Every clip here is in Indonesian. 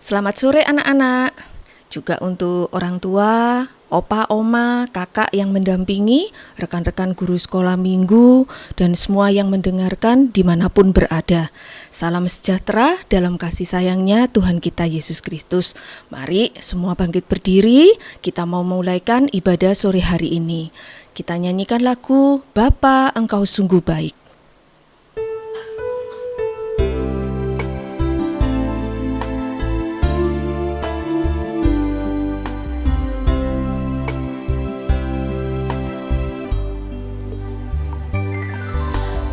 Selamat sore anak-anak. Juga untuk orang tua, opa, oma, kakak yang mendampingi, rekan-rekan guru sekolah minggu, dan semua yang mendengarkan dimanapun berada. Salam sejahtera dalam kasih sayangnya Tuhan kita Yesus Kristus. Mari semua bangkit berdiri, kita mau mulaikan ibadah sore hari ini. Kita nyanyikan lagu Bapa Engkau Sungguh Baik.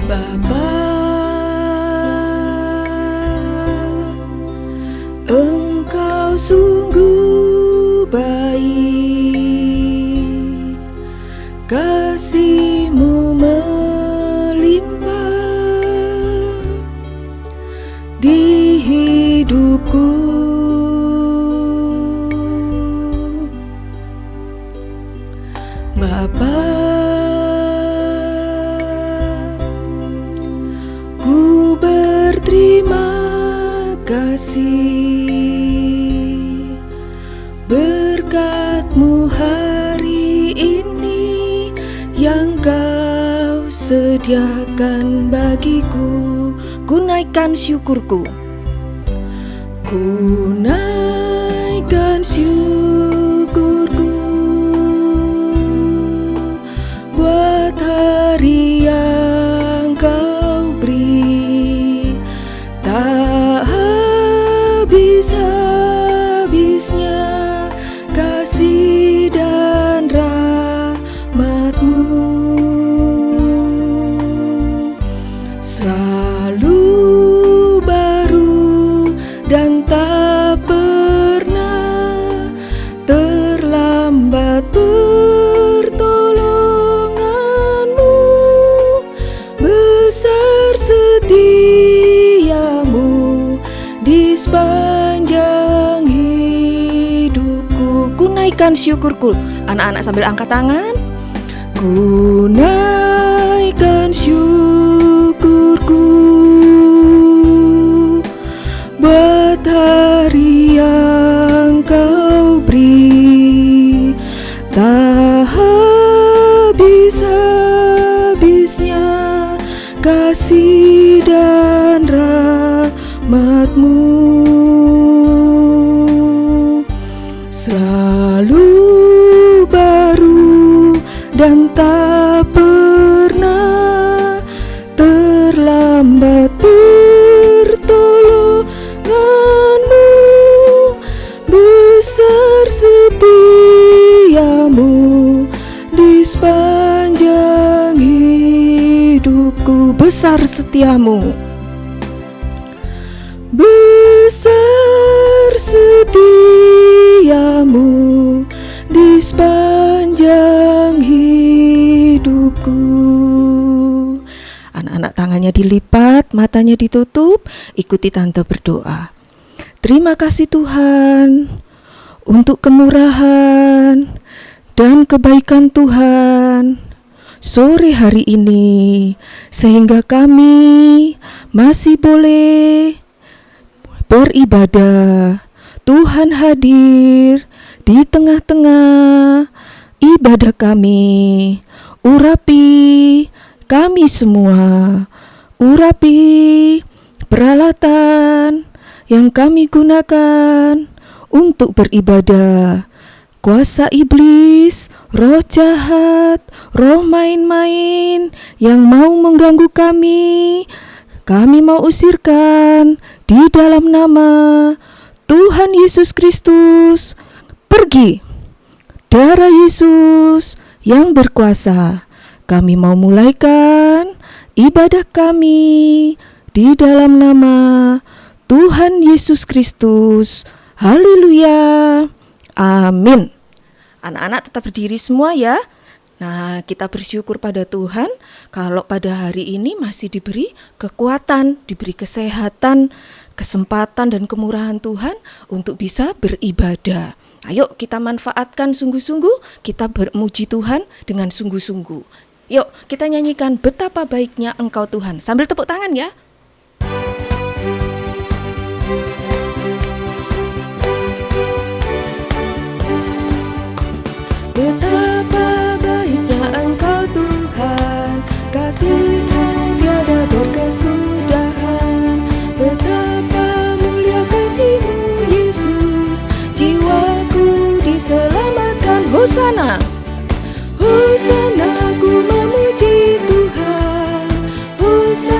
Bapa, Engkau sungguh baik, kasih-Mu melimpah di hidupku. Bapa, terima kasih berkat-Mu hari ini yang Kau sediakan bagiku. Ku naikkan syukurku, ku naikkan syukurku buat hari yang Kau beri. Tak habis-habisnya kasih dan rahmat-Mu, selalu baru dan tak pernah terlambat pertolongan-Mu, besar setia-Mu di sepanjang hidupku. Ku naikkan syukurku. Anak-anak sambil angkat tangan. Ku naikkan syukurku buat hari yang Kau beri. Tak habis-habisnya kasih dan rahmat-Mu, selalu baru dan tak pernah terlambat pertolongan-Mu, besar setia-Mu di sepanjang hidupku. Besar setia-Mu, besar setia-Mu di sepanjang hidupku. Anak-anak tangannya dilipat, matanya ditutup, ikuti tante berdoa. Terima kasih Tuhan untuk kemurahan dan kebaikan Tuhan sore hari ini, sehingga kami masih boleh beribadah. Tuhan hadir di tengah-tengah ibadah kami. Urapi kami semua, urapi peralatan yang kami gunakan untuk beribadah. Kuasa iblis, roh jahat, roh main-main yang mau mengganggu kami mau usirkan di dalam nama Tuhan Yesus Kristus. Pergi. Darah Yesus yang berkuasa. Kami mau mulaikan ibadah kami di dalam nama Tuhan Yesus Kristus. Haleluya. Amin. Anak-anak tetap berdiri semua ya. Nah, kita bersyukur pada Tuhan kalau pada hari ini masih diberi kekuatan, diberi kesehatan, kesempatan dan kemurahan Tuhan untuk bisa beribadah. Ayo kita manfaatkan sungguh-sungguh, kita bermuji Tuhan dengan sungguh-sungguh. Yuk kita nyanyikan betapa baiknya Engkau Tuhan sambil tepuk tangan ya.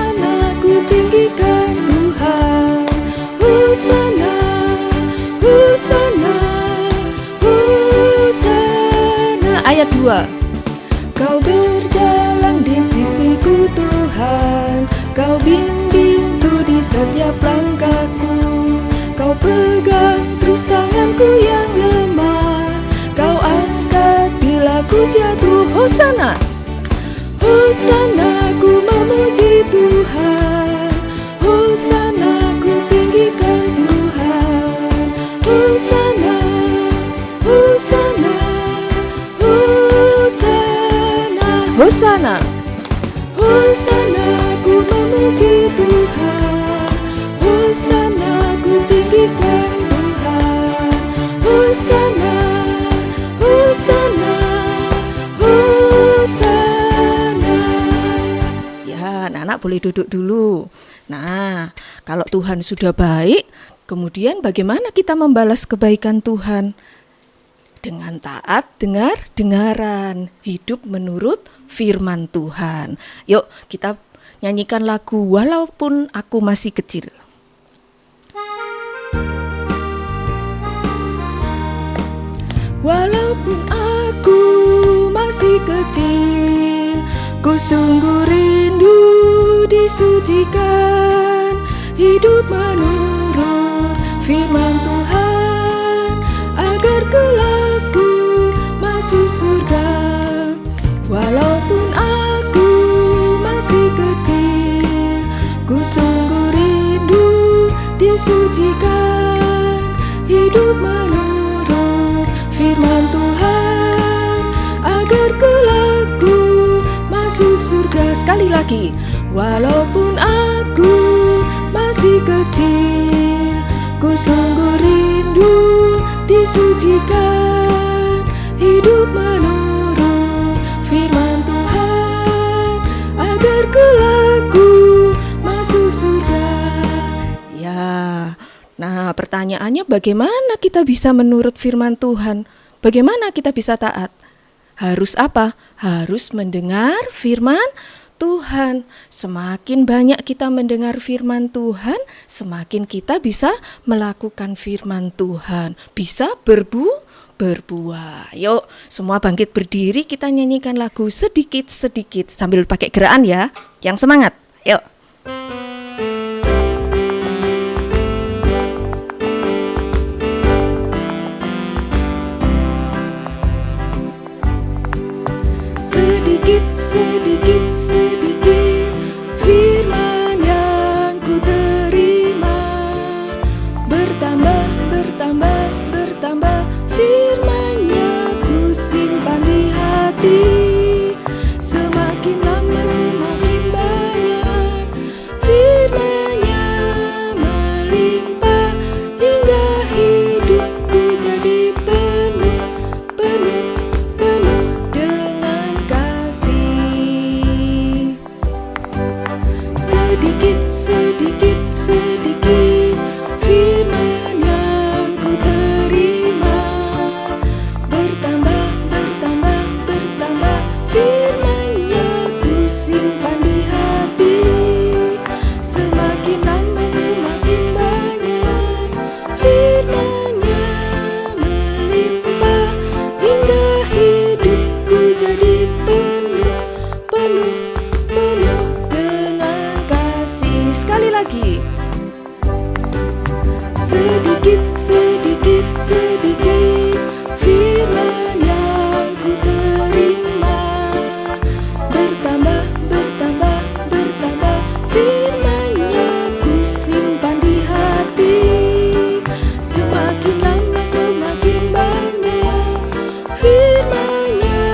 Hosana ku tinggikan Tuhan. Hosana, Hosana, Hosana. Ayat 2. Kau berjalan di sisiku Tuhan, Kau bimbingku di setiap langkahku, Kau pegang terus tanganku yang lemah, Kau angkat bila ku jatuh. Hosana, Hosana ku memuji Tuhan, Hosana ku tinggikan Tuhan. Hosana, Hosana, Hosana, Hosana, Hosana ku memuji Tuhan, Hosana ku tinggikan Tuhan. Hosana, Hosana, Hosana. Ya, anak-anak boleh duduk dulu. Nah, kalau Tuhan sudah baik, kemudian bagaimana kita membalas kebaikan Tuhan? Dengan taat, dengaran, hidup menurut firman Tuhan. Yuk, kita nyanyikan lagu Walaupun Aku Masih Kecil. Walaupun aku masih kecil, ku sungguh rindu disucikan, hidup menurut firman Tuhan, agar kelak ku masuk surga. Walaupun aku masih kecil, ku sungguh rindu disucikan, hidup menurut firman Tuhan, agar kelak ku masuk surga. Sekali lagi. Walaupun aku masih kecil, ku sungguh rindu disucikan, hidup menurut firman Tuhan, agar kelak ku masuk surga. Ya, nah pertanyaannya bagaimana kita bisa menurut firman Tuhan? Bagaimana kita bisa taat? Harus apa? Harus mendengar firman Tuhan. Semakin banyak kita mendengar firman Tuhan, semakin kita bisa melakukan firman Tuhan, bisa berbuah. Yuk, semua bangkit berdiri, kita nyanyikan lagu sedikit-sedikit sambil pakai gerakan ya. Yang semangat, yuk. Sedikit, sedikit, sedikit firman yang ku terima, bertambah, bertambah, bertambah firman-Nya ku simpan di hati. Semakin lama semakin banyak firman-Nya melimpah, hingga hidupku jadi penuh, penuh, penuh dengan kasih. Sedikit, sedikit, sedikit firman yang ku terima, bertambah, bertambah, bertambah firman-Nya ku simpan di hati. Semakin lama semakin banyak firman-Nya melimpah, hingga hidupku jadi penuh, penuh, penuh dengan kasih. Sekali lagi. Sedikit, sedikit, sedikit firman yang ku terima, bertambah, bertambah, bertambah firman-Nya ku simpan di hati. Semakin lama semakin banyak firman-Nya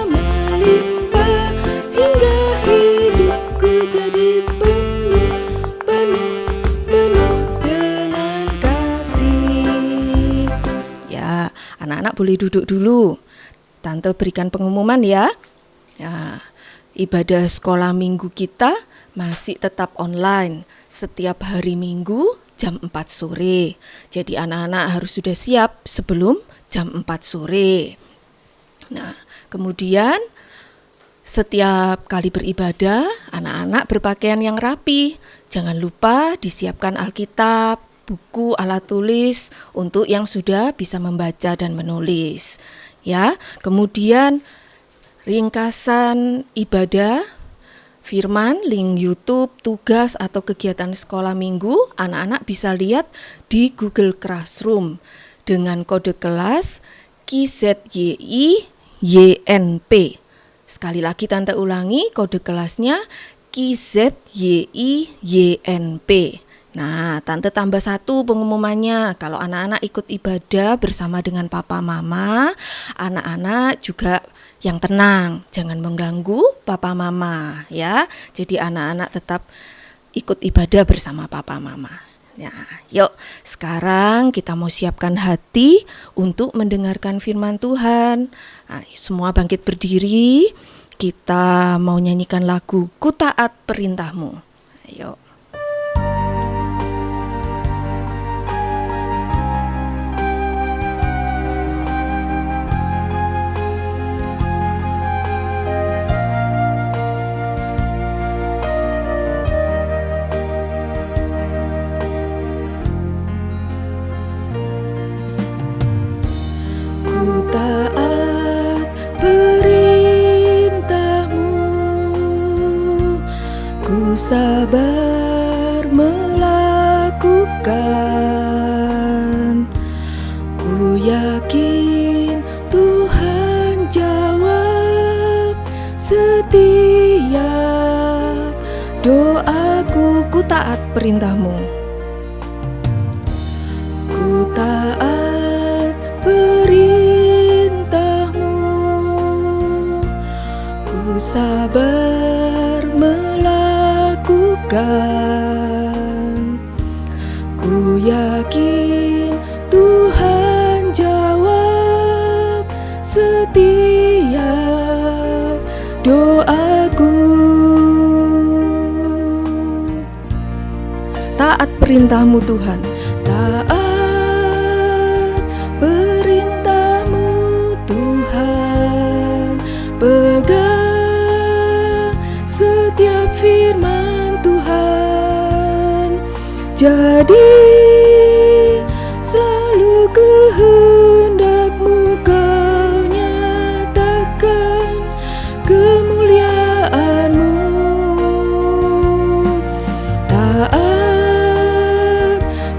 melimpah, hingga hidupku jadi penuh, penuh, penuh dengan kasih. Ya, anak-anak boleh duduk dulu. Tante berikan pengumuman ya. Ya, ibadah sekolah minggu kita masih tetap online setiap hari Minggu jam 4 sore. Jadi anak-anak harus sudah siap sebelum jam 4 sore. Nah, kemudian Setiap kali beribadah, anak-anak berpakaian yang rapi. Jangan lupa disiapkan Alkitab, buku, alat tulis untuk yang sudah bisa membaca dan menulis. Ya, kemudian ringkasan ibadah, firman, link YouTube, tugas atau kegiatan sekolah minggu, anak-anak bisa lihat di Google Classroom dengan kode kelas KZYIYNP. Sekali lagi Tante ulangi, kode kelasnya KZYIYNP. Nah, Tante tambah satu pengumumannya. Kalau anak-anak ikut ibadah bersama dengan papa mama, anak-anak juga yang tenang, jangan mengganggu papa mama ya. Jadi anak-anak tetap ikut ibadah bersama papa mama. Ya, yuk sekarang kita mau siapkan hati untuk mendengarkan firman Tuhan. Nah, semua bangkit berdiri. Kita mau nyanyikan lagu Ku Taat Perintahmu. Ayo. Taat perintahmu, ku sabar melakukan, ku yakin Tuhan jawab setiap doaku. Ku taat perintahmu, ku taat perintahmu, ku sabar melakukan, ku yakin Tuhan jawab setiap doaku. Taat perintahmu Tuhan, taat perintahmu Tuhan, pegang setiap firman Tuhan, jadi selalu kehendak-Mu Kau nyatakan kemuliaan-Mu. Taat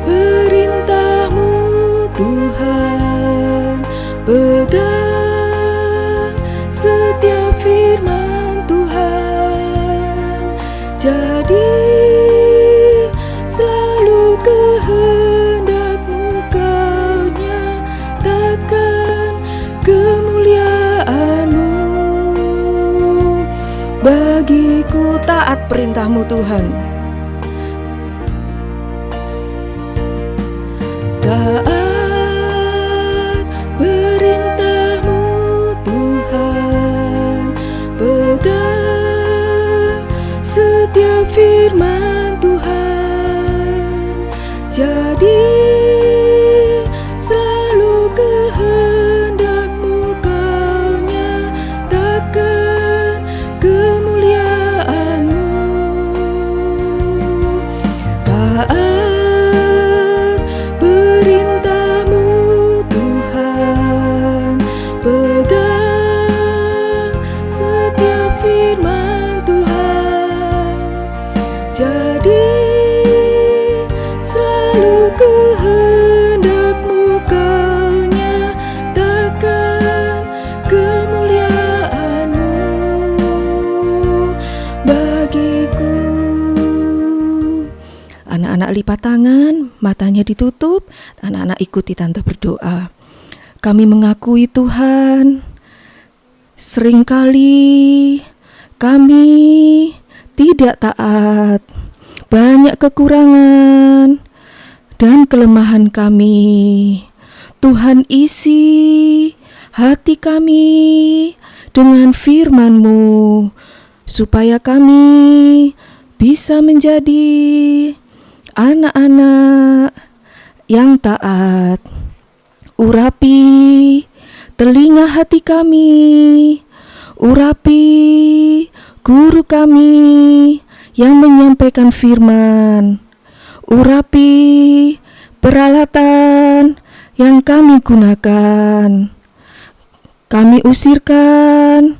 perintah-Mu Tuhan, pegang setiap firman Tuhan, jadi selalu kehendak-Mu Kau nyatakan kemuliaan-Mu. Bagiku taat perintah-Mu Tuhan, taat perintah-Mu Tuhan, pegang setiap firman Tuhan, jadi selalu kehendak-Mu Kau nyatakan kemuliaan-Mu. Taat perintah-Mu Tuhan, pegang setiap firman Tuhan, jadi selalu kehendak-Mu Kau nyatakan kemuliaan-Mu bagiku. Anak-anak lipat tangan, matanya ditutup, anak-anak ikuti Tante berdoa. Kami mengakui Tuhan, seringkali kami tidak taat, banyak kekurangan dan kelemahan kami. Tuhan, isi hati kami dengan firman-Mu, supaya kami bisa menjadi anak-anak yang taat. Urapi telinga hati kami Urapi guru kami yang menyampaikan firman. Urapi peralatan yang kami gunakan. Kami usirkan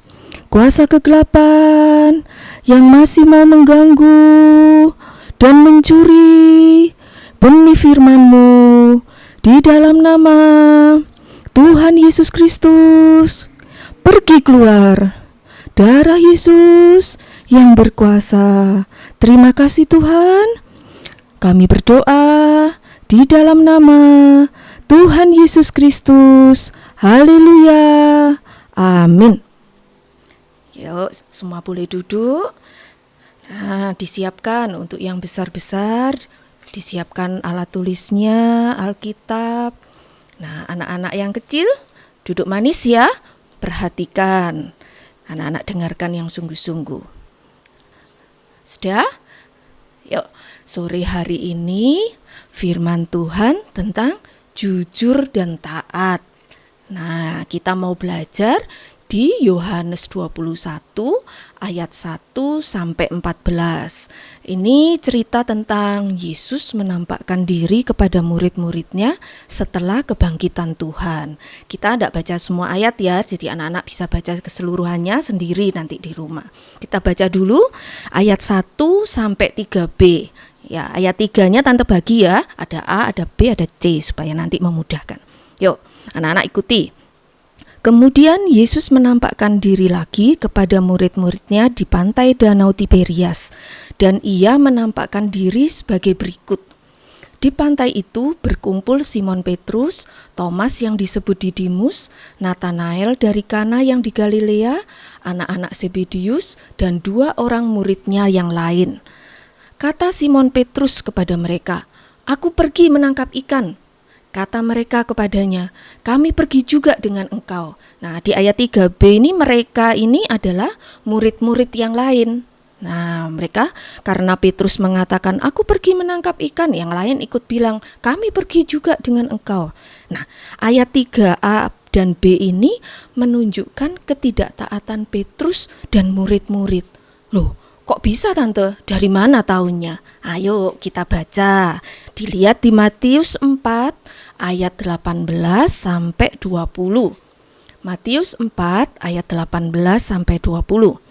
kuasa kegelapan yang masih mau mengganggu dan mencuri benih firman-Mu di dalam nama Tuhan Yesus Kristus. Pergi keluar. Darah Yesus yang berkuasa. Terima kasih Tuhan. Kami berdoa di dalam nama Tuhan Yesus Kristus. Haleluya. Amin. Yuk, semua boleh duduk. Nah, disiapkan untuk yang besar-besar, disiapkan alat tulisnya, Alkitab. Nah, anak-anak yang kecil, duduk manis ya. Perhatikan. Anak-anak dengarkan yang sungguh-sungguh. Sudah? Yuk, sore hari ini firman Tuhan tentang jujur dan taat. Nah, kita mau belajar di Yohanes 21 ayat 1 sampai 14. Ini cerita tentang Yesus menampakkan diri kepada murid-muridnya setelah kebangkitan Tuhan. Kita tidak baca semua ayat ya, jadi anak-anak bisa baca keseluruhannya sendiri nanti di rumah. Kita baca dulu ayat 1 sampai 3b. Ya, ayat 3-nya Tante bagi ya, ada A, ada B, ada C supaya nanti memudahkan. Yuk, anak-anak ikuti. Kemudian Yesus menampakkan diri lagi kepada murid-muridnya di pantai Danau Tiberias, dan ia menampakkan diri sebagai berikut. Di pantai itu berkumpul Simon Petrus, Thomas yang disebut Didimus, Nathanael dari Kana yang di Galilea, anak-anak Zebedius, dan 2 orang muridnya yang lain. Kata Simon Petrus kepada mereka, "Aku pergi menangkap ikan." Kata mereka kepadanya, "Kami pergi juga dengan engkau." Nah, di ayat 3b ini mereka ini adalah murid-murid yang lain. Nah, mereka karena Petrus mengatakan, "Aku pergi menangkap ikan," yang lain ikut bilang, "Kami pergi juga dengan engkau." Nah, ayat 3a dan b ini menunjukkan ketidaktaatan Petrus dan murid-murid. Loh, kok bisa Tante? Dari mana taunya? Ayo kita baca. Dilihat di Matius 4 ayat 18 sampai 20. Matius 4 ayat 18 sampai 20.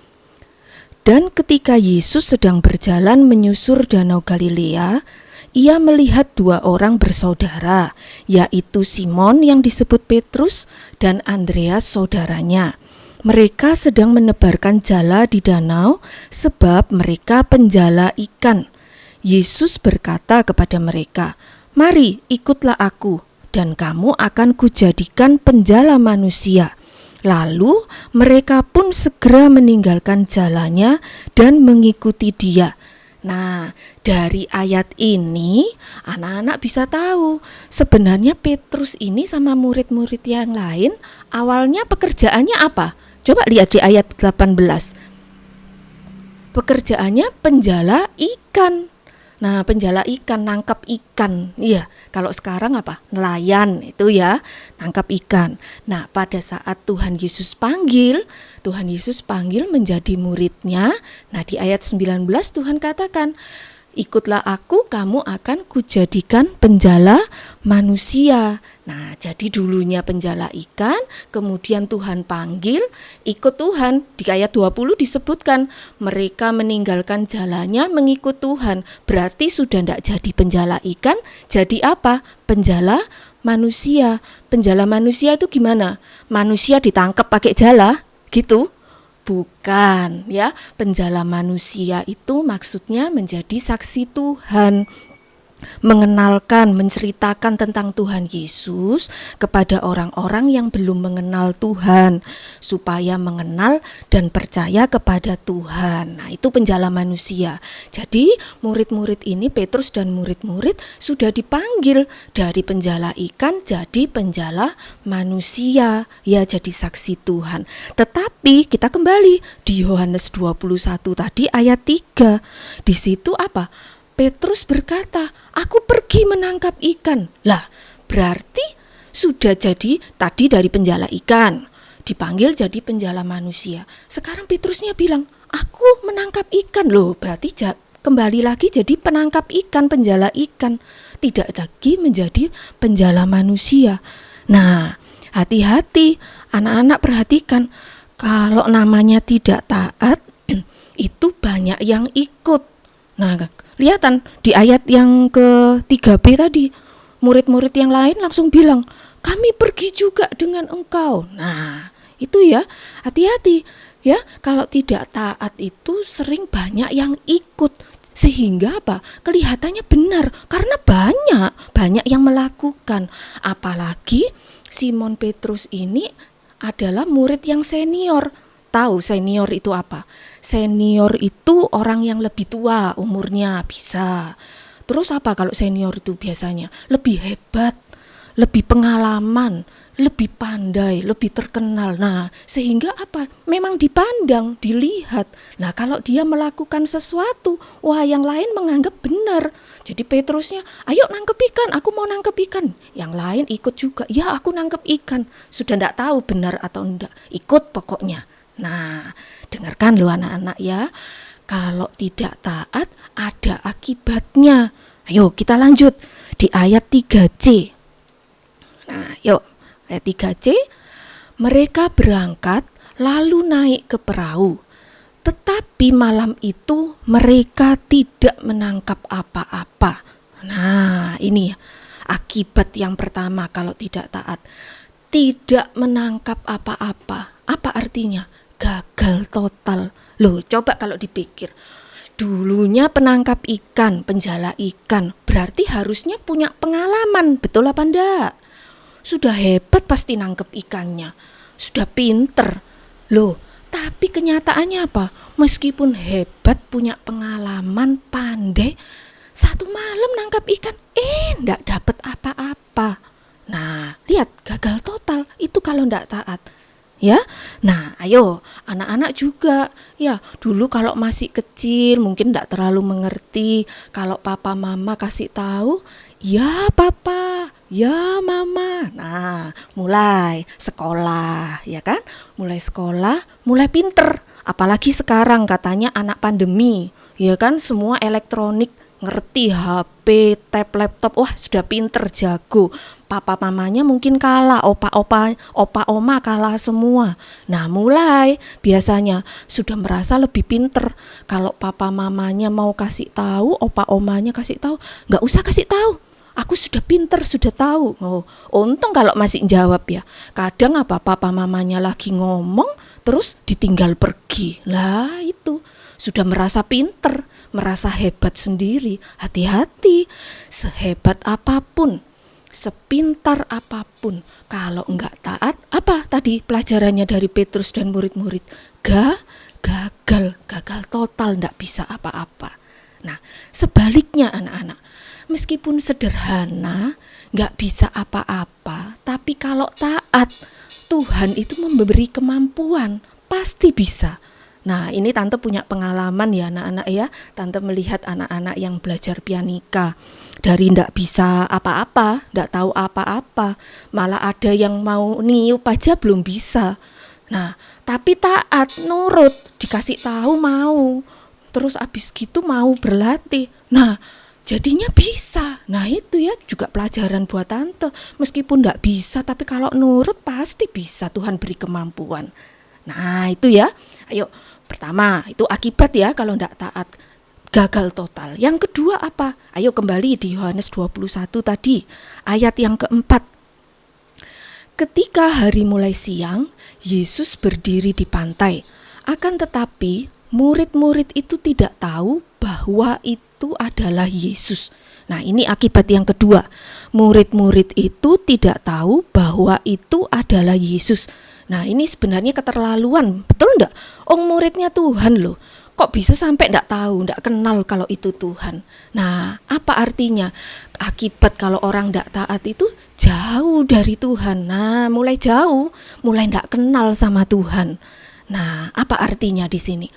Dan ketika Yesus sedang berjalan menyusur Danau Galilea, ia melihat 2 orang bersaudara, yaitu Simon yang disebut Petrus dan Andreas saudaranya. Mereka sedang menebarkan jala di danau sebab mereka penjala ikan. Yesus berkata kepada mereka, "Mari ikutlah aku, dan kamu akan kujadikan penjala manusia." Lalu mereka pun segera meninggalkan jalannya dan mengikuti dia. Nah, dari ayat ini anak-anak bisa tahu sebenarnya Petrus ini sama murid-murid yang lain awalnya pekerjaannya apa? Coba lihat di ayat 18. Pekerjaannya penjala ikan. Nah, penjala ikan, nangkap ikan. Iya, kalau sekarang apa? Nelayan itu ya, nangkap ikan. Nah, pada saat Tuhan Yesus panggil menjadi muridnya. Nah, di ayat 19 Tuhan katakan, "Ikutlah aku, kamu akan kujadikan penjala manusia." Nah, jadi dulunya penjala ikan, kemudian Tuhan panggil, ikut Tuhan. Di ayat 20 disebutkan, mereka meninggalkan jalannya mengikut Tuhan. Berarti sudah tidak jadi penjala ikan, jadi apa? Penjala manusia. Penjala manusia itu gimana? Manusia ditangkap pakai jala, gitu? Bukan ya, penjala manusia itu maksudnya menjadi saksi Tuhan, mengenalkan, menceritakan tentang Tuhan Yesus kepada orang-orang yang belum mengenal Tuhan, supaya mengenal dan percaya kepada Tuhan. Nah, itu penjala manusia. Jadi murid-murid ini, Petrus dan murid-murid sudah dipanggil dari penjala ikan jadi penjala manusia, ya, jadi saksi Tuhan. Tetapi kita kembali di Yohanes 21 tadi ayat 3. Di situ apa? Petrus berkata, "Aku pergi menangkap ikan." Lah, berarti sudah jadi tadi dari penjala ikan, dipanggil jadi penjala manusia. Sekarang Petrusnya bilang, aku menangkap ikan loh, berarti kembali lagi jadi penangkap ikan, penjala ikan, tidak lagi menjadi penjala manusia. Nah, hati-hati anak-anak, perhatikan, kalau namanya tidak taat itu banyak yang ikut. Nah, kelihatan di ayat yang ke-3b tadi, murid-murid yang lain langsung bilang, kami pergi juga dengan engkau. Nah, itu ya, hati-hati ya, kalau tidak taat itu sering banyak yang ikut. Sehingga apa? Kelihatannya benar karena banyak yang melakukan. Apalagi Simon Petrus ini adalah murid yang senior. Tahu senior itu apa? Senior itu orang yang lebih tua umurnya, bisa. Terus apa kalau senior itu biasanya? Lebih hebat, lebih pengalaman, lebih pandai, lebih terkenal. Nah, sehingga apa? Memang dipandang, dilihat. Nah, kalau dia melakukan sesuatu, wah yang lain menganggap benar. Jadi Petrusnya, ayo nangkep ikan, aku mau nangkep ikan. Yang lain ikut juga, ya aku nangkep ikan. Sudah tidak tahu benar atau enggak, ikut pokoknya. Nah, dengarkan loh anak-anak ya. Kalau tidak taat ada akibatnya. Ayo kita lanjut di ayat 3C. Nah, yuk. Ayat 3C, mereka berangkat lalu naik ke perahu. Tetapi malam itu mereka tidak menangkap apa-apa. Nah, ini akibat yang pertama kalau tidak taat. Tidak menangkap apa-apa. Apa artinya? Gagal total. Loh, coba kalau dipikir. Dulunya penangkap ikan, penjala ikan, berarti harusnya punya pengalaman, betul apa enggak? Sudah hebat pasti nangkep ikannya, sudah pinter. Loh, tapi kenyataannya apa? Meskipun hebat, punya pengalaman, pandai, satu malam nangkap ikan, ndak dapet apa-apa. Nah, lihat, gagal total itu kalau ndak taat. Ya, nah ayo anak-anak juga ya, dulu kalau masih kecil mungkin ndak terlalu mengerti. Kalau papa mama kasih tahu, ya papa, ya mama. Nah, mulai sekolah ya kan, mulai sekolah, mulai pinter. Apalagi sekarang katanya anak pandemi, ya kan, semua elektronik, ngerti HP, tab, laptop, wah sudah pinter, jago. Papa mamanya mungkin kalah, opa oma kalah semua. Nah, mulai biasanya sudah merasa lebih pinter. Kalau papa mamanya mau kasih tahu, opa omanya kasih tahu, nggak usah kasih tahu. Aku sudah pinter, sudah tahu. Oh, untung kalau masih jawab ya. Kadang apa, papa mamanya lagi ngomong terus ditinggal pergi. Lah itu sudah merasa pinter, merasa hebat sendiri. Hati-hati, sehebat apapun, sepintar apapun, kalau enggak taat, apa tadi pelajarannya dari Petrus dan murid-murid? Gagal total, enggak bisa apa-apa. Nah, sebaliknya anak-anak, meskipun sederhana, enggak bisa apa-apa, tapi kalau taat, Tuhan itu memberi kemampuan, pasti bisa. Nah, ini tante punya pengalaman ya anak-anak ya. Tante melihat anak-anak yang belajar pianika, dari ndak bisa apa-apa, ndak tahu apa-apa, malah ada yang mau niup aja belum bisa. Nah, tapi taat, nurut, dikasih tahu mau, terus abis gitu mau berlatih. Nah, jadinya bisa. Nah, itu ya juga pelajaran buat tante. Meskipun ndak bisa, tapi kalau nurut pasti bisa, Tuhan beri kemampuan. Nah, itu ya. Ayo, pertama itu akibat ya kalau ndak taat, gagal total. Yang kedua apa? Ayo kembali di Yohanes 21 tadi, ayat yang keempat. Ketika hari mulai siang, Yesus berdiri di pantai. Akan tetapi murid-murid itu tidak tahu bahwa itu adalah Yesus. Nah, ini akibat yang kedua. Murid-murid itu tidak tahu bahwa itu adalah Yesus. Nah, ini sebenarnya keterlaluan, betul enggak? Muridnya Tuhan loh. Kok bisa sampai enggak tahu, enggak kenal kalau itu Tuhan? Nah, apa artinya? Akibat kalau orang enggak taat itu jauh dari Tuhan. Nah, mulai jauh, mulai enggak kenal sama Tuhan. Nah, apa artinya di sini?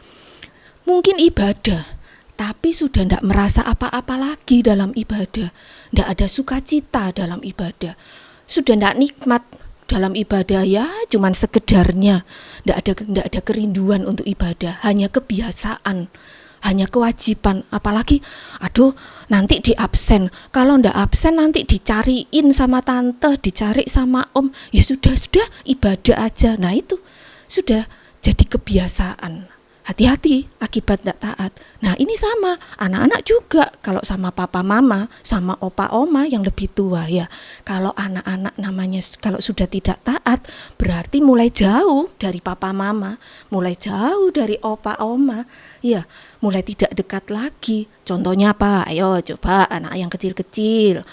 Mungkin ibadah, tapi sudah enggak merasa apa-apa lagi dalam ibadah. Enggak ada sukacita dalam ibadah. Sudah enggak nikmat. dalam ibadah ya cuman sekedarnya, ndak ada kerinduan untuk ibadah, hanya kebiasaan, hanya kewajiban. Apalagi aduh nanti di absen, kalau ndak absen nanti dicariin sama tante, dicari sama om, ya sudah ibadah aja. Nah itu sudah jadi kebiasaan. Hati-hati akibat tidak taat. Nah ini sama, anak-anak juga kalau sama papa mama, sama opa oma yang lebih tua ya. Kalau anak-anak namanya kalau sudah tidak taat, berarti mulai jauh dari papa mama, mulai jauh dari opa oma, ya mulai tidak dekat lagi. Contohnya apa? Ayo coba anak yang kecil-kecil,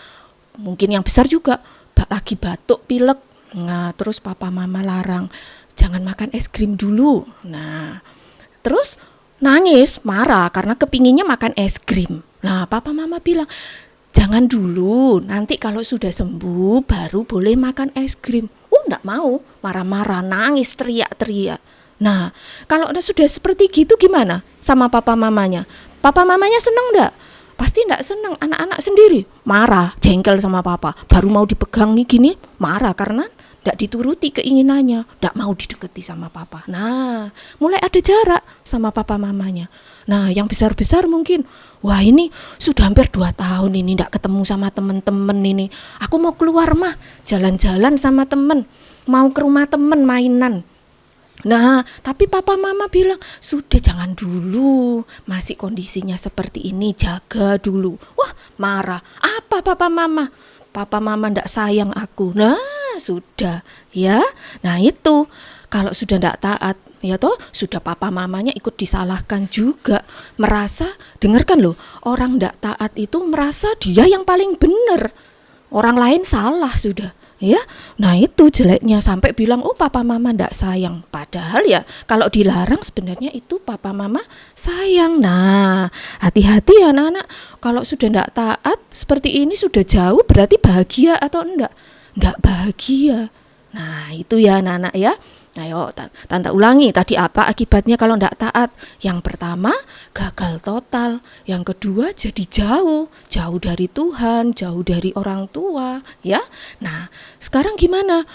mungkin yang besar juga, lagi batuk pilek. Nah terus papa mama larang, jangan makan es krim dulu. Nah terus nangis, marah karena kepinginnya makan es krim. Nah papa mama bilang, jangan dulu, nanti kalau sudah sembuh baru boleh makan es krim. Enggak mau, marah-marah, nangis, teriak-teriak. Nah kalau sudah seperti gitu gimana sama papa mamanya? Papa mamanya seneng enggak? Pasti enggak seneng. Anak-anak sendiri marah, jengkel sama papa. Baru mau dipegang nih gini, marah karena tidak dituruti keinginannya, tidak mau didekati sama papa. Nah, mulai ada jarak sama papa mamanya. Nah, yang besar-besar mungkin, wah ini sudah hampir 2 tahun ini tidak ketemu sama temen-temen ini. Aku mau keluar mah, jalan-jalan sama temen, mau ke rumah temen mainan. Nah, tapi papa mama bilang, sudah jangan dulu, masih kondisinya seperti ini, jaga dulu. Wah, marah. Apa papa mama? Papa mama ndak sayang aku. Nah sudah ya. Nah itu kalau sudah ndak taat ya toh, sudah papa mamanya ikut disalahkan juga. Merasa, dengarkan loh, orang ndak taat itu merasa dia yang paling benar, orang lain salah sudah ya. Nah itu jeleknya, sampai bilang oh papa mama ndak sayang. Padahal ya kalau dilarang sebenarnya itu papa mama sayang. Nah hati-hati ya anak-anak, kalau sudah ndak taat seperti ini, sudah jauh, berarti bahagia atau enggak? Ndak bahagia. Nah itu ya anak-anak ya. Ayo tante ulangi tadi apa akibatnya kalau ndak taat. Yang pertama gagal total, yang kedua jadi jauh dari Tuhan, jauh dari orang tua ya. Nah sekarang gimana?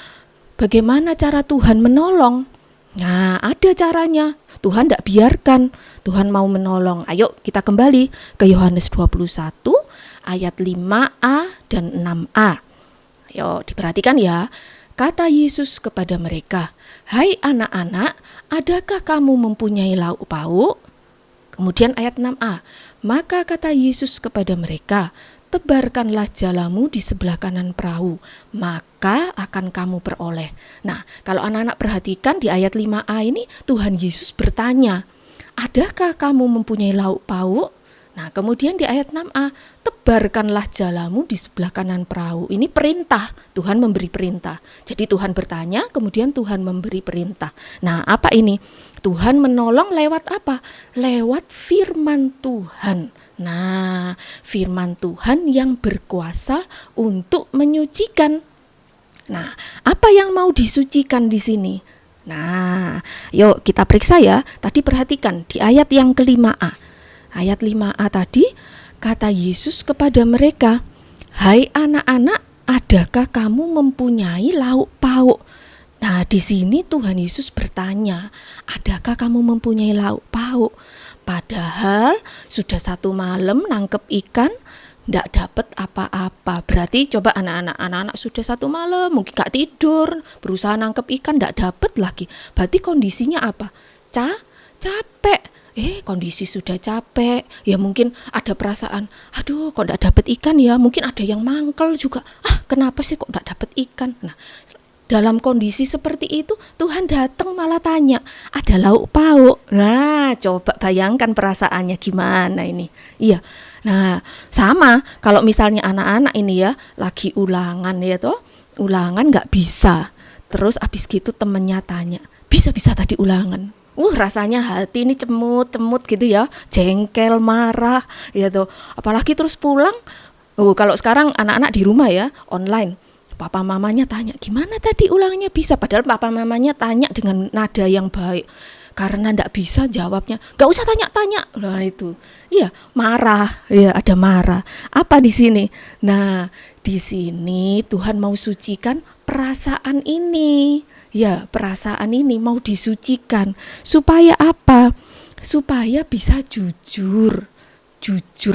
Bagaimana cara Tuhan menolong? Nah ada caranya, Tuhan ndak biarkan, Tuhan mau menolong. Ayo kita kembali ke Yohanes 21 ayat 5a dan 6a. Ayo diperhatikan ya. Kata Yesus kepada mereka, hai anak-anak, adakah kamu mempunyai lauk pauk? Kemudian ayat 6a, maka kata Yesus kepada mereka, tebarkanlah jalamu di sebelah kanan perahu, maka akan kamu peroleh. Nah, kalau anak-anak perhatikan di ayat 5a ini, Tuhan Yesus bertanya, adakah kamu mempunyai lauk pauk? Nah, kemudian di ayat 6a, tebarkanlah jalamu di sebelah kanan perahu. Ini perintah, Tuhan memberi perintah. Jadi Tuhan bertanya, kemudian Tuhan memberi perintah. Nah, apa ini? Tuhan menolong lewat apa? Lewat firman Tuhan. Nah, firman Tuhan yang berkuasa untuk menyucikan. Nah, apa yang mau disucikan di sini? Nah, yuk kita periksa ya. Tadi perhatikan di ayat yang ke-5a. Ayat 5a tadi, kata Yesus kepada mereka, hai anak-anak, adakah kamu mempunyai lauk pauk? Nah, di sini Tuhan Yesus bertanya, adakah kamu mempunyai lauk pauk? Padahal sudah 1 malam nangkep ikan, ndak dapat apa-apa. Berarti coba anak-anak sudah 1 malam mungkin gak tidur, berusaha nangkep ikan, ndak dapat lagi. Berarti kondisinya apa? Capek. Kondisi sudah capek, ya mungkin ada perasaan, aduh kok enggak dapat ikan ya, mungkin ada yang mangkel juga, kenapa sih kok enggak dapat ikan. Nah, dalam kondisi seperti itu Tuhan datang malah tanya, ada lauk pauk. Nah, coba bayangkan perasaannya gimana ini. Iya. Nah, sama kalau misalnya anak-anak ini ya lagi ulangan ya toh, ulangan enggak bisa. Terus abis gitu temennya tanya, bisa tadi ulangan? Rasanya hati ini cemut gitu ya, jengkel, marah ya tuh. Apalagi terus pulang, kalau sekarang anak-anak di rumah ya, online, papa mamanya tanya, gimana tadi ulangnya bisa? Padahal papa mamanya tanya dengan nada yang baik. Karena ndak bisa jawabnya, gak usah tanya-tanya. Nah itu, iya marah, ya ada marah. Apa di sini? Nah di sini Tuhan mau sucikan perasaan ini. Ya, perasaan ini mau disucikan. Supaya apa? Supaya bisa jujur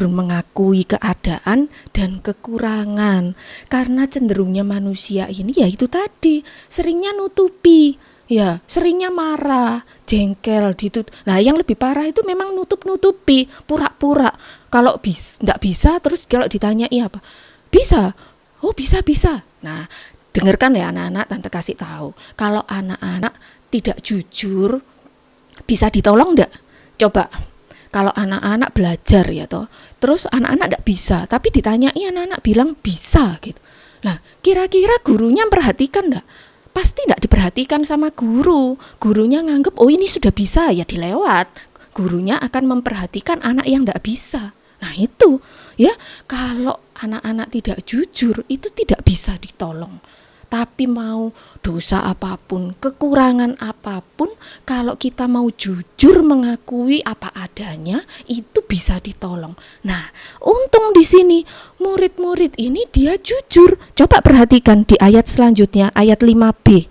mengakui keadaan dan kekurangan. Karena cenderungnya manusia ini ya itu tadi, seringnya nutupi, ya seringnya marah, jengkel, Nah yang lebih parah itu memang nutup-nutupi, pura-pura. Kalau nggak bisa, terus kalau ditanyai apa? Bisa? Oh bisa. Nah dengarkan ya anak-anak, tante kasih tahu. Kalau anak-anak tidak jujur, bisa ditolong enggak? Coba, kalau anak-anak belajar ya toh, terus anak-anak enggak bisa, tapi ditanyai anak-anak bilang bisa gitu. Nah, kira-kira gurunya perhatikan enggak? Pasti enggak diperhatikan sama guru. Gurunya nganggep, oh ini sudah bisa, ya dilewat. Gurunya akan memperhatikan anak yang enggak bisa. Nah itu, ya kalau anak-anak tidak jujur, itu tidak bisa ditolong. Tapi mau dosa apapun, kekurangan apapun, kalau kita mau jujur mengakui apa adanya, itu bisa ditolong. Nah, untung di sini murid-murid ini dia jujur. Coba perhatikan di ayat selanjutnya, ayat 5b.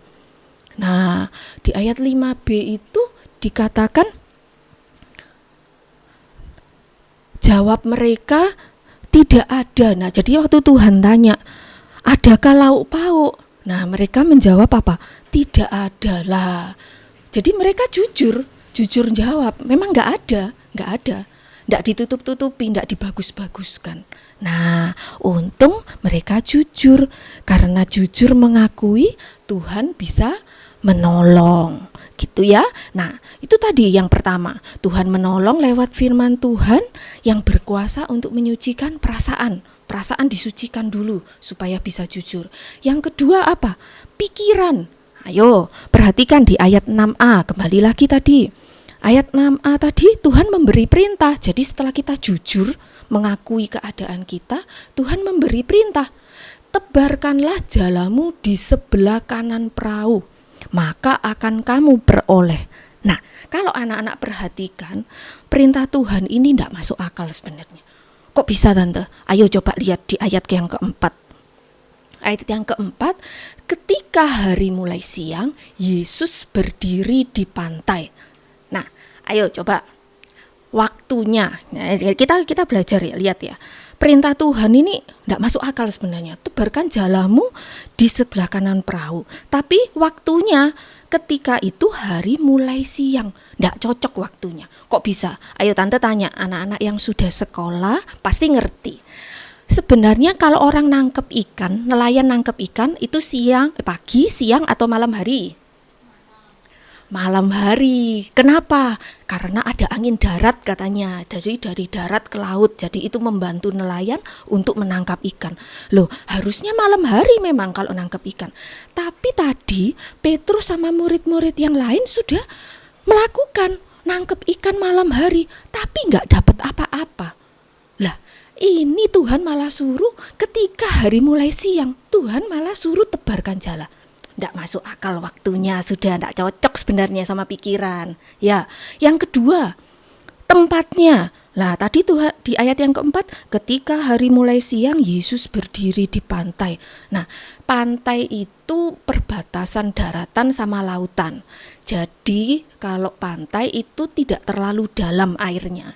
Nah, di ayat 5b itu dikatakan, jawab mereka tidak ada. Nah, jadi waktu Tuhan tanya, adakah lauk pauk? Nah mereka menjawab apa? Tidak ada lah. Jadi mereka jujur jawab, memang nggak ada, nggak ditutup-tutupi, nggak dibagus-baguskan. Nah untung mereka jujur, karena jujur mengakui Tuhan bisa menolong, gitu ya. Nah itu tadi yang pertama, Tuhan menolong lewat firman Tuhan yang berkuasa untuk menyucikan perasaan disucikan dulu supaya bisa jujur. Yang kedua apa? Pikiran. Ayo perhatikan di ayat 6a, kembali lagi tadi. Ayat 6a tadi Tuhan memberi perintah. Jadi setelah kita jujur mengakui keadaan kita, Tuhan memberi perintah. Tebarkanlah jalamu di sebelah kanan perahu, maka akan kamu beroleh. Nah, kalau anak-anak perhatikan, perintah Tuhan ini tidak masuk akal sebenarnya. Kok bisa tante? Ayo coba lihat di ayat yang keempat. Ayat yang keempat, ketika hari mulai siang, Yesus berdiri di pantai. Nah, ayo coba waktunya. Nah, kita belajar ya, lihat ya. Perintah Tuhan ini tidak masuk akal sebenarnya. Tebarkan jalamu di sebelah kanan perahu. Tapi waktunya ketika itu hari mulai siang. Tidak cocok waktunya. Kok bisa? Ayo tante tanya, anak-anak yang sudah sekolah pasti ngerti. Sebenarnya kalau orang nangkep ikan, nelayan nangkep ikan itu pagi, siang atau malam hari? Malam hari. Kenapa? Karena ada angin darat katanya. Jadi dari darat ke laut. Jadi itu membantu nelayan untuk menangkap ikan. Loh, harusnya malam hari memang kalau nangkep ikan. Tapi tadi Petrus sama murid-murid yang lain sudah melakukan nangkep ikan malam hari, tapi nggak dapat apa-apa. Lah, ini Tuhan malah suruh ketika hari mulai siang, Tuhan malah suruh tebarkan jala. Nggak masuk akal waktunya, sudah nggak cocok sebenarnya sama pikiran. Ya, yang kedua, tempatnya. Lah tadi Tuhan di ayat yang keempat, ketika hari mulai siang Yesus berdiri di pantai. Nah, pantai itu perbatasan daratan sama lautan. Jadi kalau pantai itu tidak terlalu dalam airnya.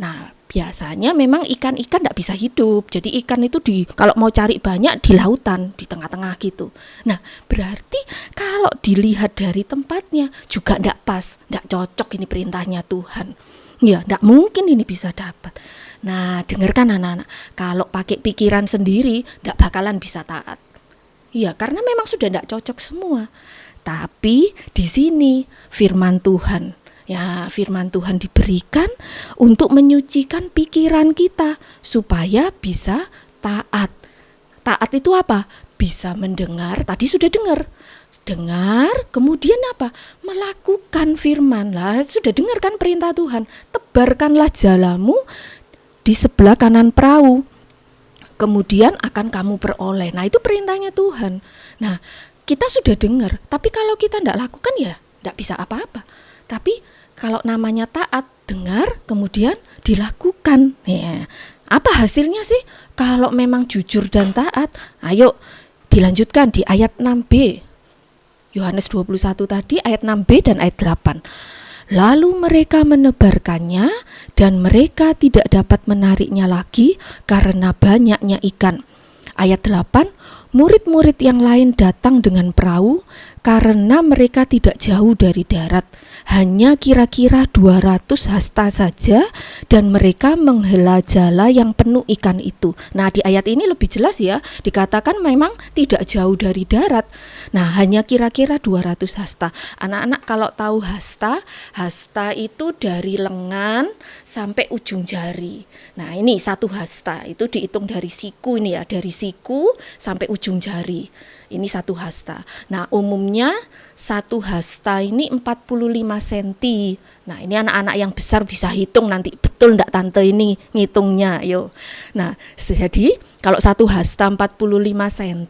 Nah, biasanya memang ikan-ikan tidak bisa hidup. Jadi ikan itu kalau mau cari banyak di lautan, di tengah-tengah gitu. Nah, berarti kalau dilihat dari tempatnya juga tidak pas, tidak cocok ini perintahnya Tuhan. Ya, tidak mungkin ini bisa dapat. Nah, dengarkan anak-anak, kalau pakai pikiran sendiri tidak bakalan bisa taat. Ya, karena memang sudah tidak cocok semua. Tapi di sini firman Tuhan, ya firman Tuhan diberikan untuk menyucikan pikiran kita supaya bisa taat. Taat itu apa? Bisa mendengar, tadi sudah dengar, kemudian apa? Melakukan firman. Lah sudah dengar kan perintah Tuhan, tebarkanlah jalamu di sebelah kanan perahu, kemudian akan kamu peroleh. Nah itu perintahnya Tuhan. Nah kita sudah dengar, tapi kalau kita tidak lakukan ya tidak bisa apa-apa. Tapi kalau namanya taat, dengar kemudian dilakukan ya. Apa hasilnya sih? Kalau memang jujur dan taat, ayo dilanjutkan di ayat 6b. Yohanes 21 tadi ayat 6b dan ayat 8. Lalu mereka menebarkannya dan mereka tidak dapat menariknya lagi karena banyaknya ikan. Ayat 8, murid-murid yang lain datang dengan perahu karena mereka tidak jauh dari darat, hanya kira-kira 200 hasta saja, dan mereka menghela jala yang penuh ikan itu. Nah, di ayat ini lebih jelas ya, dikatakan memang tidak jauh dari darat. Nah, hanya kira-kira 200 hasta. Anak-anak kalau tahu hasta, hasta itu dari lengan sampai ujung jari. Nah, ini satu hasta, itu dihitung dari siku ini ya, dari siku sampai ujung jari. Ini satu hasta. Nah, umumnya satu hasta ini 45 cm. Nah, ini anak-anak yang besar bisa hitung nanti. Betul enggak tante ini ngitungnya? Yo. Nah, jadi kalau satu hasta 45 cm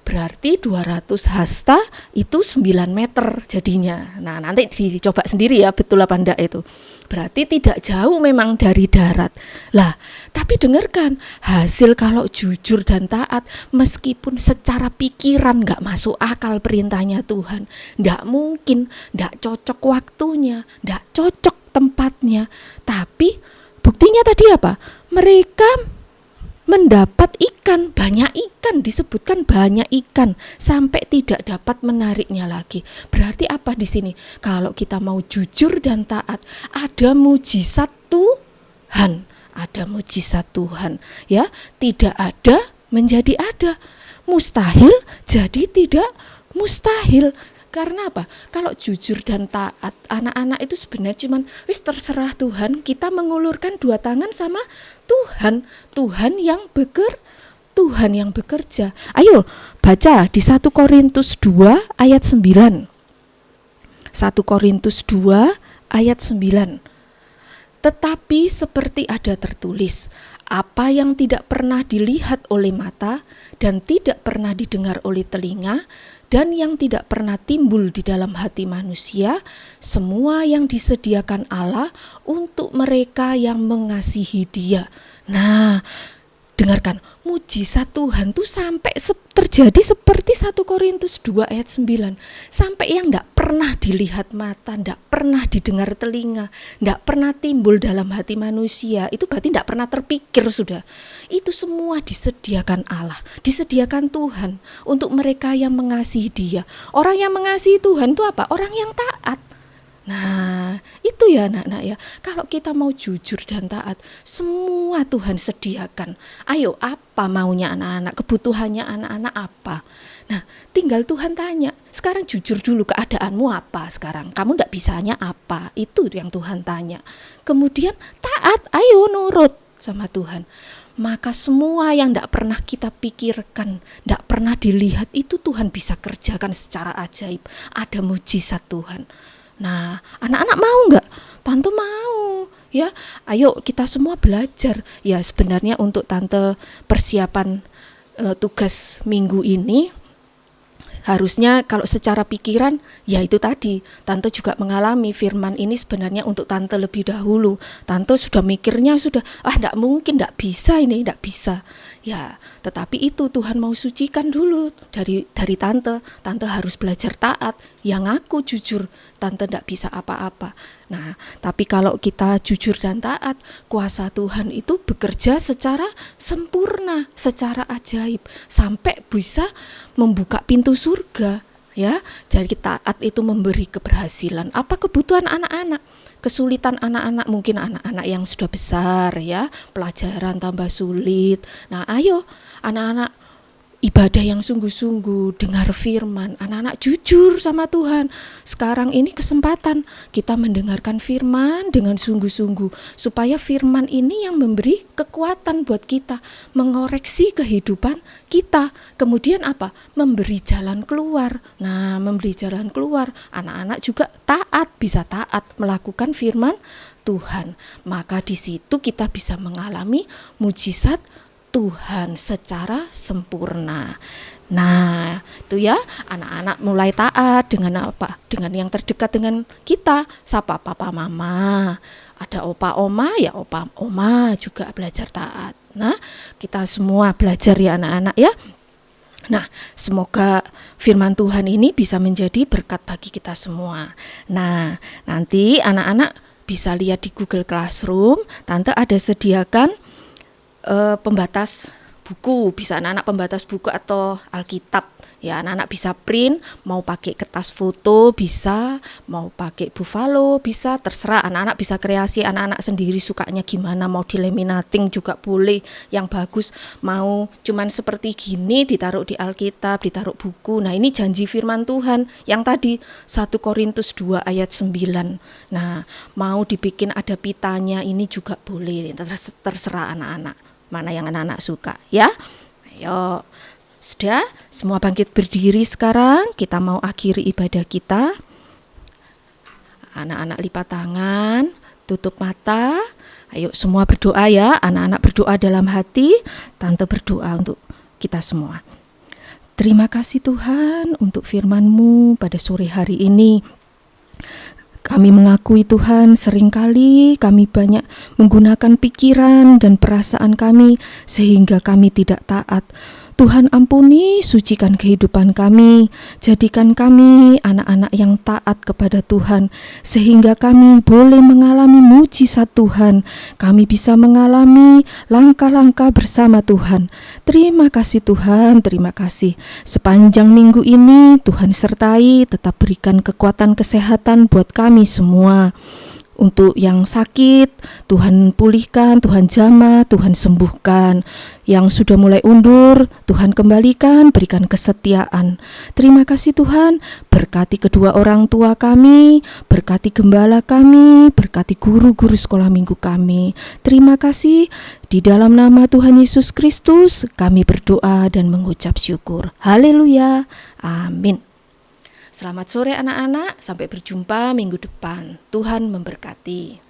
berarti 200 hasta itu 9 meter jadinya. Nah, nanti dicoba sendiri ya betul apa enggak itu. Berarti tidak jauh memang dari darat. Lah, tapi dengarkan, hasil kalau jujur dan taat, meskipun secara pikiran gak masuk akal perintahnya Tuhan, gak mungkin, gak cocok waktunya, gak cocok tempatnya, tapi buktinya tadi apa? Mereka mendapat ikan, banyak ikan, disebutkan banyak ikan sampai tidak dapat menariknya lagi. Berarti apa di sini? Kalau kita mau jujur dan taat, ada mujizat Tuhan, ada mujizat Tuhan, ya. Tidak ada menjadi ada, mustahil jadi tidak mustahil. Karena apa? Kalau jujur dan taat, anak-anak itu sebenarnya cuman wis terserah Tuhan, kita mengulurkan dua tangan sama Tuhan, Tuhan yang bekerja. Ayo baca di 1 Korintus 2 ayat 9. 1 Korintus 2 ayat 9. Tetapi seperti ada tertulis, apa yang tidak pernah dilihat oleh mata dan tidak pernah didengar oleh telinga dan yang tidak pernah timbul di dalam hati manusia, semua yang disediakan Allah untuk mereka yang mengasihi Dia. Nah, dengarkan, mujizat Tuhan tuh sampai terjadi seperti 1 Korintus 2 ayat 9. Sampai yang enggak pernah dilihat mata, enggak pernah didengar telinga, enggak pernah timbul dalam hati manusia, itu berarti enggak pernah terpikir sudah. Itu semua disediakan Allah, disediakan Tuhan untuk mereka yang mengasihi Dia. Orang yang mengasihi Tuhan itu apa? Orang yang taat. Nah, itu ya anak-anak ya. Kalau kita mau jujur dan taat, semua Tuhan sediakan. Ayo, apa maunya anak-anak? Kebutuhannya anak-anak apa? Nah, tinggal Tuhan tanya. Sekarang jujur dulu, keadaanmu apa sekarang? Kamu enggak bisanya apa? Itu yang Tuhan tanya. Kemudian taat, ayo nurut sama Tuhan. Maka semua yang tidak pernah kita pikirkan, tidak pernah dilihat, itu Tuhan bisa kerjakan secara ajaib. Ada mujizat Tuhan. Nah, anak-anak mau nggak? Tante mau, ya. Ayo kita semua belajar. Ya, sebenarnya untuk tante persiapan tugas minggu ini, harusnya kalau secara pikiran, ya itu tadi, tante juga mengalami firman ini sebenarnya untuk tante lebih dahulu. Tante sudah mikirnya sudah, enggak mungkin, enggak bisa ini, enggak bisa. Ya, tetapi itu Tuhan mau sucikan dulu dari tante. Tante harus belajar taat. Yang aku jujur, tante enggak bisa apa-apa. Nah, tapi kalau kita jujur dan taat, kuasa Tuhan itu bekerja secara sempurna, secara ajaib, sampai bisa membuka pintu surga, ya. Dari taat itu memberi keberhasilan. Apa kebutuhan anak-anak? Kesulitan anak-anak, mungkin anak-anak yang sudah besar ya, pelajaran tambah sulit. Nah, ayo anak-anak ibadah yang sungguh-sungguh, dengar firman, anak-anak jujur sama Tuhan. Sekarang ini kesempatan kita mendengarkan firman dengan sungguh-sungguh, supaya firman ini yang memberi kekuatan buat kita, mengoreksi kehidupan kita. Kemudian apa? Memberi jalan keluar. Nah, memberi jalan keluar, anak-anak juga taat, bisa taat melakukan firman Tuhan. Maka di situ kita bisa mengalami mujizat Tuhan secara sempurna. Nah, itu ya, anak-anak mulai taat dengan apa? Dengan yang terdekat dengan kita. Siapa? Papa mama. Ada opa oma, ya opa oma juga belajar taat. Nah, kita semua belajar ya anak-anak ya. Nah, semoga firman Tuhan ini bisa menjadi berkat bagi kita semua. Nah, nanti anak-anak bisa lihat di Google Classroom, Tante ada sediakan pembatas buku, bisa anak-anak pembatas buku atau Alkitab. Ya, anak-anak bisa print, mau pakai kertas foto bisa, mau pakai buffalo bisa, terserah. Anak-anak bisa kreasi, anak-anak sendiri sukanya gimana, mau dilaminating juga boleh, yang bagus. Mau cuman seperti gini ditaruh di Alkitab, ditaruh buku. Nah, ini janji firman Tuhan yang tadi 1 Korintus 2 ayat 9. Nah, mau dibikin ada pitanya ini juga boleh, terserah anak-anak. Mana yang anak-anak suka, ya. Ayo. Sudah, semua bangkit berdiri sekarang. Kita mau akhiri ibadah kita. Anak-anak lipat tangan, tutup mata. Ayo semua berdoa ya. Anak-anak berdoa dalam hati. Tante berdoa untuk kita semua. Terima kasih Tuhan untuk firman-Mu pada sore hari ini. Kami mengakui Tuhan, seringkali kami banyak menggunakan pikiran dan perasaan kami sehingga kami tidak taat. Tuhan ampuni, sucikan kehidupan kami, jadikan kami anak-anak yang taat kepada Tuhan, sehingga kami boleh mengalami mujizat Tuhan, kami bisa mengalami langkah-langkah bersama Tuhan. Terima kasih Tuhan, terima kasih. Sepanjang minggu ini Tuhan sertai, tetap berikan kekuatan kesehatan buat kami semua. Untuk yang sakit, Tuhan pulihkan, Tuhan jamah, Tuhan sembuhkan. Yang sudah mulai undur, Tuhan kembalikan, berikan kesetiaan. Terima kasih Tuhan, berkati kedua orang tua kami, berkati gembala kami, berkati guru-guru sekolah minggu kami. Terima kasih, di dalam nama Tuhan Yesus Kristus, kami berdoa dan mengucap syukur. Haleluya, amin. Selamat sore anak-anak, sampai berjumpa minggu depan. Tuhan memberkati.